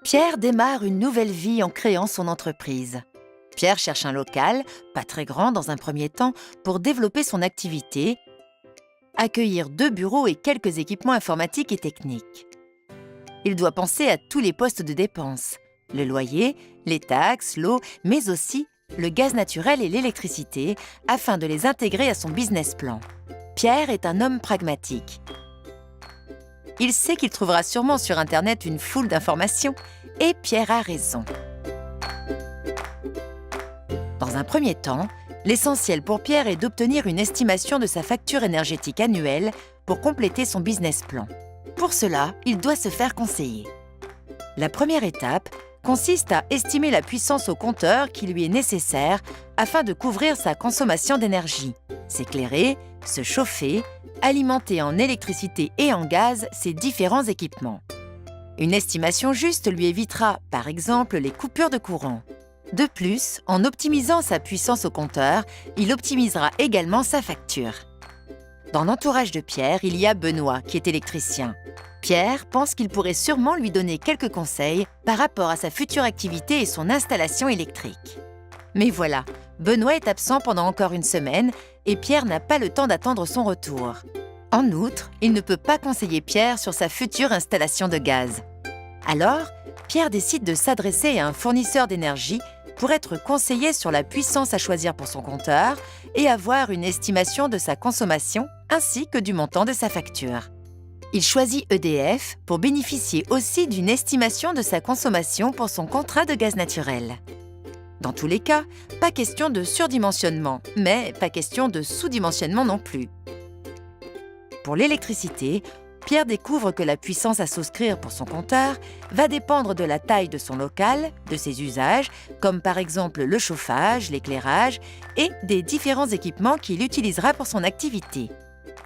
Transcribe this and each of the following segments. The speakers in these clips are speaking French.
Pierre démarre une nouvelle vie en créant son entreprise. Pierre cherche un local, pas très grand dans un premier temps, pour développer son activité, accueillir 2 bureaux et quelques équipements informatiques et techniques. Il doit penser à tous les postes de dépenses, le loyer, les taxes, l'eau, mais aussi le gaz naturel et l'électricité, afin de les intégrer à son business plan. Pierre est un homme pragmatique. Il sait qu'il trouvera sûrement sur Internet une foule d'informations, et Pierre a raison. Dans un premier temps, l'essentiel pour Pierre est d'obtenir une estimation de sa facture énergétique annuelle pour compléter son business plan. Pour cela, il doit se faire conseiller. La première étape consiste à estimer la puissance au compteur qui lui est nécessaire afin de couvrir sa consommation d'énergie, s'éclairer, se chauffer, alimenter en électricité et en gaz ses différents équipements. Une estimation juste lui évitera, par exemple, les coupures de courant. De plus, en optimisant sa puissance au compteur, il optimisera également sa facture. Dans l'entourage de Pierre, il y a Benoît, qui est électricien. Pierre pense qu'il pourrait sûrement lui donner quelques conseils par rapport à sa future activité et son installation électrique. Mais voilà, Benoît est absent pendant encore une semaine et Pierre n'a pas le temps d'attendre son retour. En outre, il ne peut pas conseiller Pierre sur sa future installation de gaz. Alors, Pierre décide de s'adresser à un fournisseur d'énergie pour être conseillé sur la puissance à choisir pour son compteur et avoir une estimation de sa consommation ainsi que du montant de sa facture. Il choisit EDF pour bénéficier aussi d'une estimation de sa consommation pour son contrat de gaz naturel. Dans tous les cas, pas question de surdimensionnement, mais pas question de sous-dimensionnement non plus. Pour l'électricité, Pierre découvre que la puissance à souscrire pour son compteur va dépendre de la taille de son local, de ses usages, comme par exemple le chauffage, l'éclairage et des différents équipements qu'il utilisera pour son activité.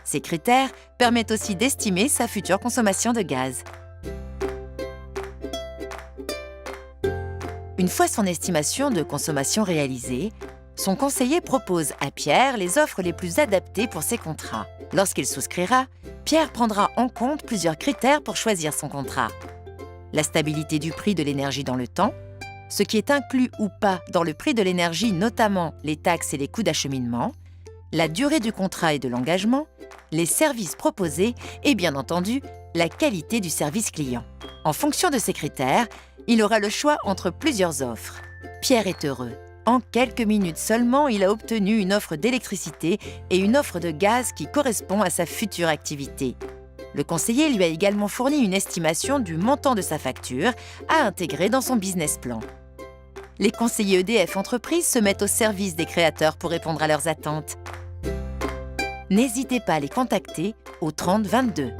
Ces critères permettent aussi d'estimer sa future consommation de gaz. Une fois son estimation de consommation réalisée, son conseiller propose à Pierre les offres les plus adaptées pour ses contrats. Lorsqu'il souscrira, Pierre prendra en compte plusieurs critères pour choisir son contrat. La stabilité du prix de l'énergie dans le temps, ce qui est inclus ou pas dans le prix de l'énergie, notamment les taxes et les coûts d'acheminement, la durée du contrat et de l'engagement, les services proposés et bien entendu, la qualité du service client. En fonction de ces critères, il aura le choix entre plusieurs offres. Pierre est heureux. En quelques minutes seulement, il a obtenu une offre d'électricité et une offre de gaz qui correspond à sa future activité. Le conseiller lui a également fourni une estimation du montant de sa facture à intégrer dans son business plan. Les conseillers EDF Entreprises se mettent au service des créateurs pour répondre à leurs attentes. N'hésitez pas à les contacter au 30 22.